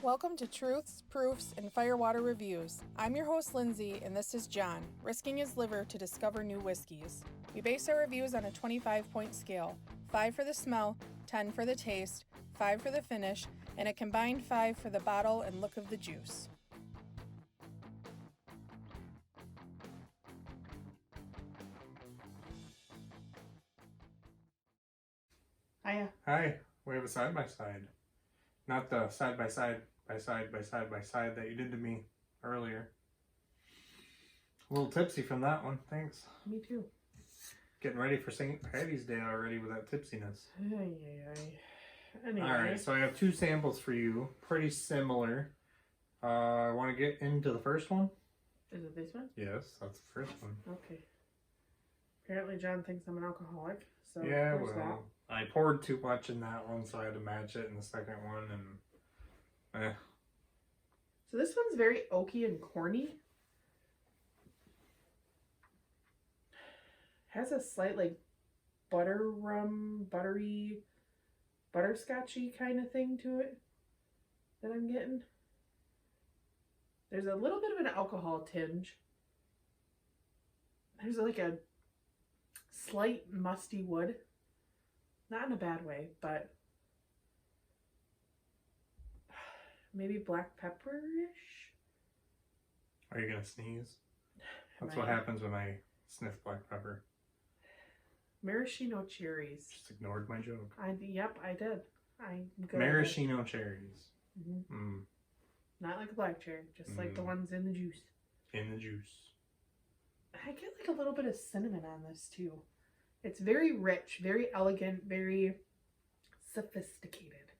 Welcome to Truths, Proofs, and Firewater Reviews. I'm your host, Lindsay, and this is John, risking his liver to discover new whiskeys. We base our reviews on a 25-point scale, 5 for the smell, 10 for the taste, 5 for the finish, and a combined 5 for the bottle and look of the juice. Hiya. Hi, we have a side-by-side. Not the side-by-side that you did to me earlier. A little tipsy from that one, thanks. Me too. Getting ready for St. Patty's Day already with that tipsiness. Anyway. Alright, so I have 2 samples for you, pretty similar. I want to get into the first one? Is it this one? Yes, that's the first one. Okay. Apparently John thinks I'm an alcoholic, so Yeah, there's well, I poured too much in that one, so I had to match it in the second one, and So this one's very oaky and corny. Has a slight buttery, butterscotchy kind of thing to it that I'm getting. There's a little bit of an alcohol tinge. There's like a slight musty wood. Not in a bad way, but maybe black pepper-ish? are you going to sneeze? That's Am what I? happens when I sniff black pepper. Maraschino cherries. Just ignored my joke. Yep, I did. I'm good. Maraschino cherries. Not like a black cherry, just like the ones in the juice. In the juice. I get like a little bit of cinnamon on this too. It's very rich, very elegant, very sophisticated.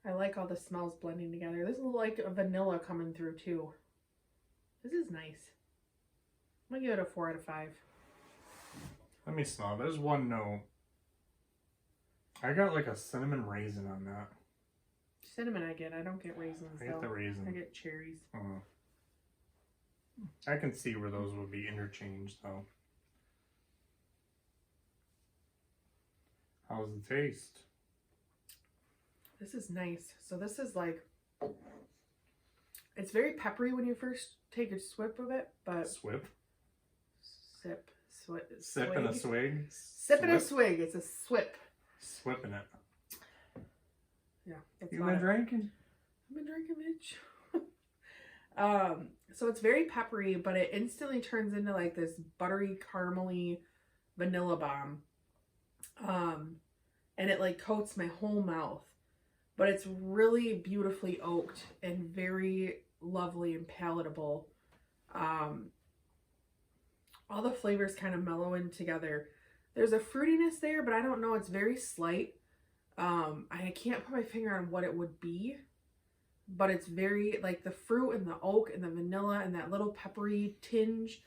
I like all the smells blending together. This is like a vanilla coming through too. This is nice. I'm gonna give it a 4 out of 5. Let me smell. There's one note. I got like a cinnamon raisin on that. Cinnamon I get. I don't get raisins I get the though. raisin. I get cherries. I can see where those would be interchanged though. How's the taste? This is nice. So this is like, it's very peppery when you first take a swip of it, but Swip? sip Sip and a swig? Sip and a swig. It's a swip. Swipping it. Yeah. That's You not been it. drinking? I've been drinking, bitch. So it's very peppery, but it instantly turns into like this buttery, caramely vanilla bomb. And it like coats my whole mouth. But it's really beautifully oaked and very lovely and palatable. All the flavors kind of mellow in together. There's a fruitiness there, but I don't know. It's very slight. I can't put my finger on what it would be. But it's very, like the fruit and the oak and the vanilla and that little peppery tinge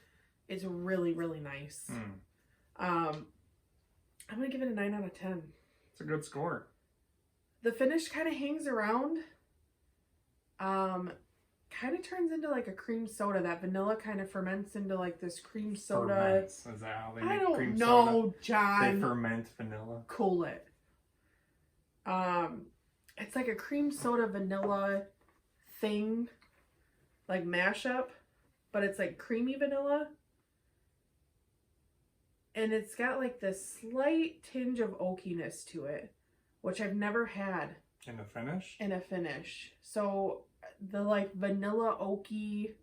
is really, really nice. I'm going to give it a 9 out of 10. It's a good score. The finish kind of hangs around. Kind of turns into like a cream soda. That vanilla kind of ferments into like this cream soda. Ferments. Is that how they make cream soda? I don't know, John. They ferment vanilla. Cool it. It's like a cream soda vanilla thing, like mashup, but it's like creamy vanilla. And it's got like this slight tinge of oakiness to it, which I've never had In the finish? in a finish. So the like vanilla oaky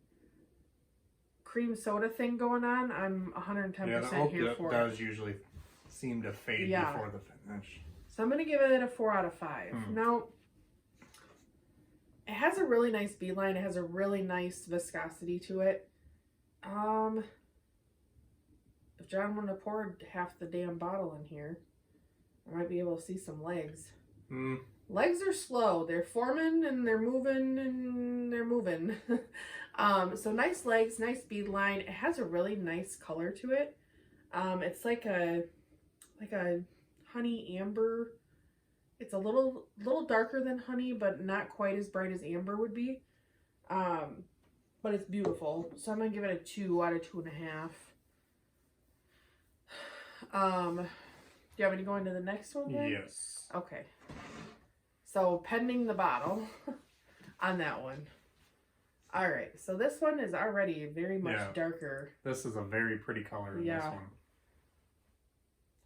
cream soda thing going on, I'm 110% Yeah, the oak here for it. does usually seem to fade before the finish. So I'm going to give it a 4 out of 5. Now, it has a really nice beadline. It has a really nice viscosity to it. If John wouldn't have poured half the damn bottle in here, I might be able to see some legs. Legs are slow. They're forming and they're moving and they're moving. So nice legs, nice beadline. It has a really nice color to it. It's like a honey amber. It's a little darker than honey, but not quite as bright as amber would be. But it's beautiful. So I'm gonna give it a 2 out of 2.5. Do you want me to go into the next one then? Yes. Okay. So pending the bottle, on that one. All right, so this one is already very much Yeah. darker. This is a very pretty color in this Yeah. one.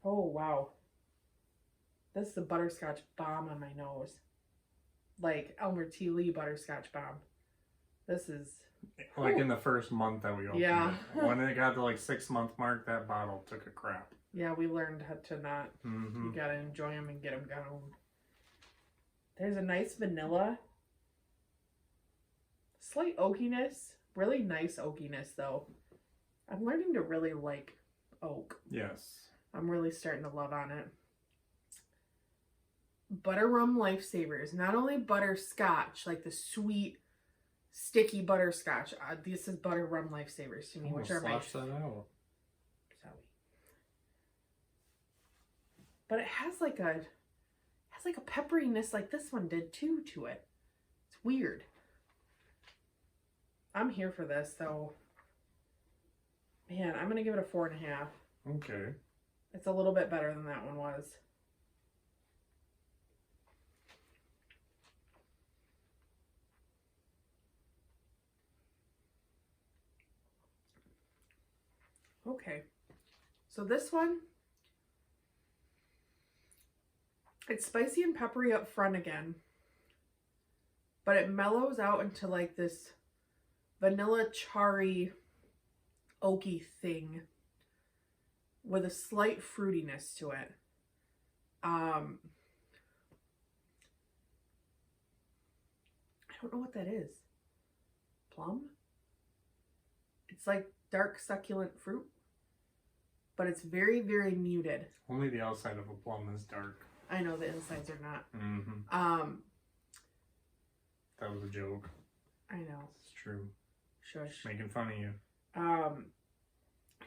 Oh, wow. This is a butterscotch bomb on my nose. Like Elmer T. Lee butterscotch bomb. This is... Like in the first month that we opened Yeah. it. When it got to like 6 month mark, that bottle took a crap. Yeah, we learned how to not... Mm-hmm. You gotta enjoy them and get them gone. There's a nice vanilla. Slight oakiness. Really nice oakiness, though. I'm learning to really like oak. Yes. I'm really starting to love on it. Butter Rum Lifesavers. Not only butterscotch, like the sweet, sticky butterscotch. This is Butter Rum Lifesavers to me, which are my... Slosh that out. Sorry. But it has like a pepperiness like this one did too to it. It's weird. I'm here for this, though. Man, I'm gonna give it a 4.5. Okay. It's a little bit better than that one was. Okay. So this one, it's spicy and peppery up front again, but it mellows out into like this vanilla charry oaky thing with a slight fruitiness to it. I don't know what that is. Plum? It's like dark succulent fruit, but it's very, very muted. Only the outside of a plum is dark. I know the insides are not. Mm-hmm. That was a joke. I know. It's true. Shush. Making fun of you.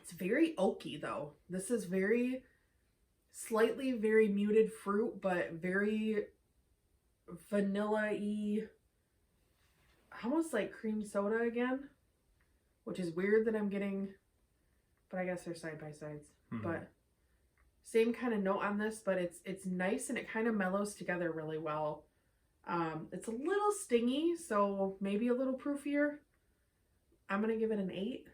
It's very oaky though. This is very slightly very muted fruit, but very vanilla-y, almost like cream soda again, which is weird that I'm getting, but I guess they're side by sides. Mm-hmm. But same kind of note on this, but it's nice and it kind of mellows together really well. It's a little stingy, so maybe a little proofier. I'm gonna give it an 8.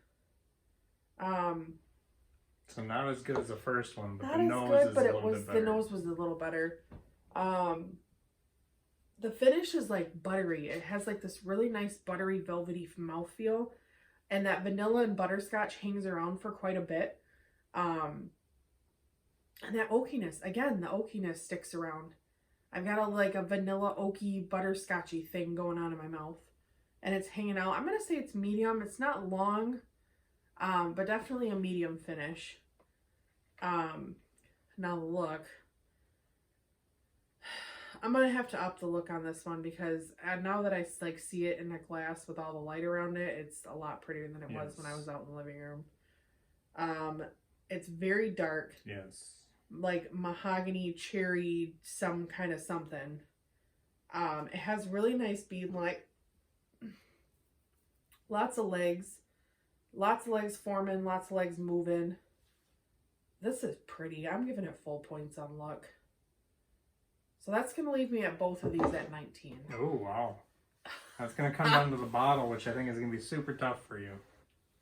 So not as good as the first one, but Not the as nose good, is but a it little was bit better. the nose was a little better. The finish is like buttery. It has like this really nice buttery velvety mouthfeel, and that vanilla and butterscotch hangs around for quite a bit. And that oakiness, again, the oakiness sticks around. I've got a vanilla oaky butterscotchy thing going on in my mouth, and it's hanging out. I'm gonna say it's medium. It's not long, but definitely a medium finish. Now look, I'm gonna have to up the look on this one because now that I like see it in a glass with all the light around it, it's a lot prettier than it was when I was out in the living room. It's very dark. Yes. Like mahogany, cherry, some kind of something. It has really nice bead like. Lots of legs forming, lots of legs moving. This is pretty. I'm giving it full points on look. So that's going to leave me at both of these at 19. Oh, wow. That's going to come down to the bottle, which I think is going to be super tough for you.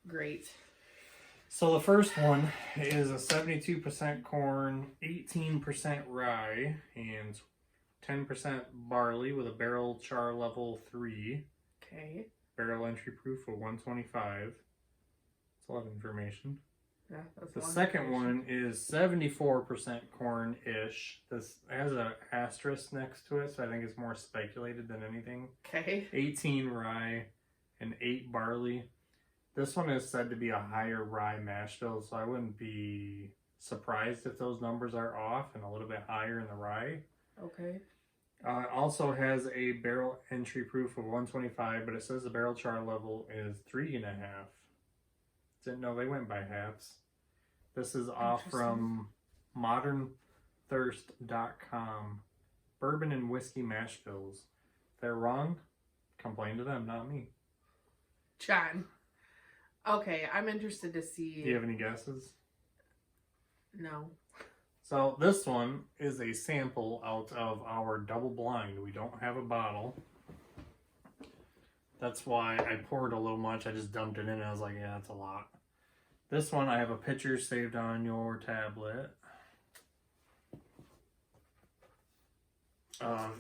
Great. So the first one is a 72% corn, 18% rye, and 10% barley with a barrel char level 3. Okay. Barrel entry proof of 125. That's a lot of information. Yeah, that's The second one is 74% corn-ish. This has an asterisk next to it, so I think it's more speculated than anything. Okay. 18 rye and 8 barley. This one is said to be a higher rye mash bill, so I wouldn't be surprised if those numbers are off and a little bit higher in the rye. Okay. It also has a barrel entry proof of 125, but it says the barrel char level is 3.5. Didn't know they went by halves. This is off from modernthirst.com. Bourbon and whiskey mash bills. If they're wrong, complain to them, not me. John. Okay, I'm interested to see. Do you have any guesses? No. So this one is a sample out of our double blind. We don't have a bottle. That's why I poured a little much. I just dumped it in and I was like, yeah, that's a lot. This one, I have a picture saved on your tablet.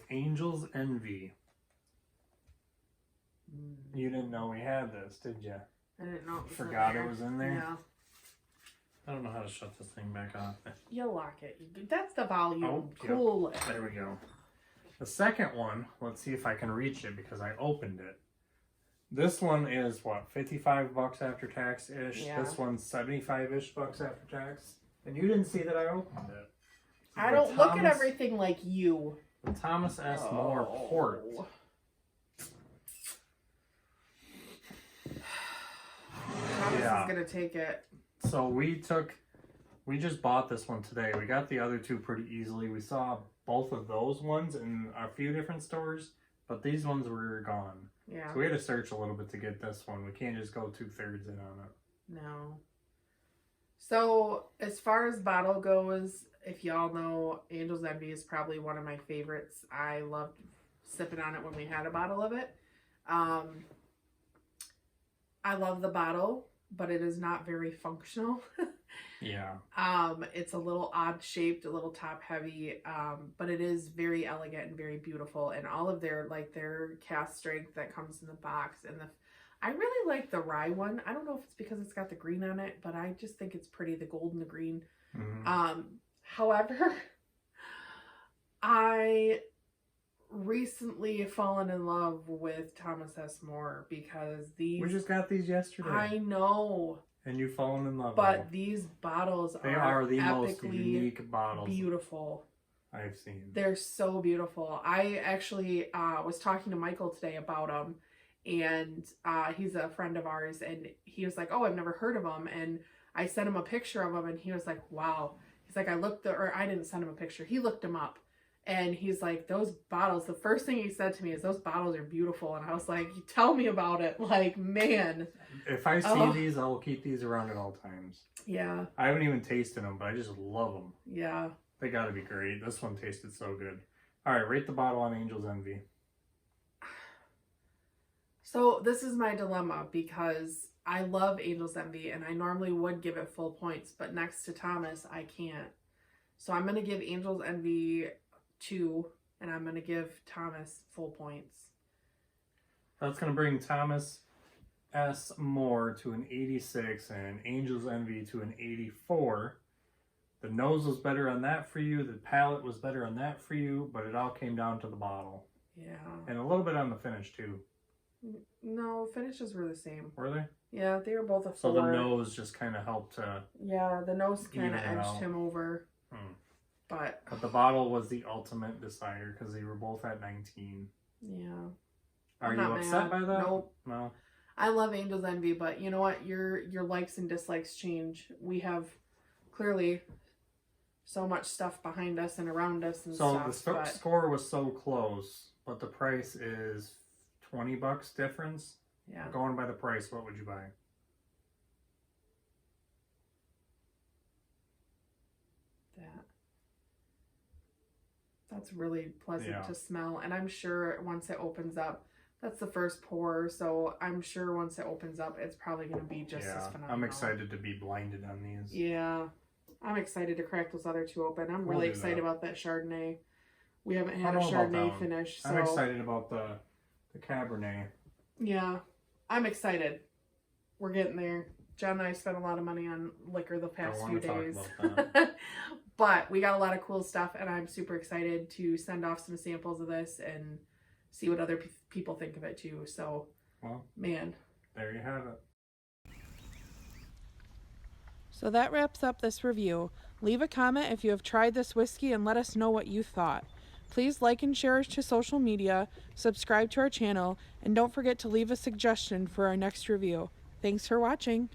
Angel's Envy. You didn't know we had this, did you? I didn't know it was Forgot in there. it was in there? Yeah. I don't know how to shut this thing back off. You'll lock it. That's the volume. Oh, yep. Cool. There we go. The second one, let's see if I can reach it because I opened it. This one is what, $55 after tax ish. Yeah. This one's 75-ish bucks after tax. And you didn't see that I opened it. I The don't look at Thomas- everything like you. The Thomas S. More port. Thomas Yeah. is gonna take it. So we just bought this one today. We got the other two pretty easily. We saw both of those ones in a few different stores, but these ones were gone. Yeah. So we had to search a little bit to get this one. We can't just go 2/3 in on it. No. So as far as bottle goes, if y'all know, Angel's Envy is probably one of my favorites. I loved sipping on it when we had a bottle of it. I love the bottle, but it is not very functional. Yeah. It's a little odd shaped, a little top heavy, but it is very elegant and very beautiful. And all of their cast strength that comes in the box, and I really like the rye one. I don't know if it's because it's got the green on it, but I just think it's pretty, the gold and the green. Mm-hmm. However, I recently fallen in love with Thomas S. More because We just got these yesterday. I know, And you've fallen in love with but them. these bottles They are the most epically unique bottles beautiful. I've seen. They're so beautiful. I actually was talking to Michael today about them, and he's a friend of ours, and he was like, "Oh, I've never heard of them," and I sent him a picture of them, and he was like, "Wow." He's like, I didn't send him a picture. He looked them up, and he's like, "Those bottles." The first thing he said to me is, "Those bottles are beautiful," and I was like, "Tell me about it." Like, man. If I see Oh. these, I will keep these around at all times. Yeah. I haven't even tasted them, but I just love them. Yeah. They gotta be great. This one tasted so good. All right, rate the bottle on Angel's Envy. So this is my dilemma because I love Angel's Envy and I normally would give it full points, but next to Thomas, I can't. So I'm going to give Angel's Envy 2 and I'm going to give Thomas full points. That's gonna bring Thomas S. More to an 86 and Angel's Envy to an 84. The nose was better on that for you. The palate was better on that for you, but it all came down to the bottle. Yeah. And a little bit on the finish too. No, finishes were the same. Were they? Yeah, they were both a 4. So the nose just kind of helped to... Yeah, the nose kind Even of it edged out. him over. Hmm. But But the bottle was the ultimate decider because they were both at 19. yeah. Are I'm you not upset mad. by that? Nope. No. I love Angel's Envy, but you know what? Your likes and dislikes change. We have clearly so much stuff behind us and around us and So stuff. the but score was so close, but the price is $20 difference. yeah, Going by the price, what would you buy? that's really pleasant Yeah. to smell. And I'm sure once it opens up, that's the first pour. So I'm sure once it opens up, it's probably going to be just as phenomenal. I'm excited to be blinded on these. Yeah, I'm excited to crack those other two open. I'm We'll really do excited that. about that Chardonnay. We haven't I had a don't know about that Chardonnay one. finish, so I'm excited about the Cabernet. yeah, I'm excited. We're getting there. John and I spent a lot of money on liquor the past Don't few wanna days. talk about that. But we got a lot of cool stuff, and I'm super excited to send off some samples of this and see what other people think of it too. So, Well, man. there you have it. So that wraps up this review. Leave a comment if you have tried this whiskey and let us know what you thought. Please like and share us to social media, subscribe to our channel, and don't forget to leave a suggestion for our next review. Thanks for watching.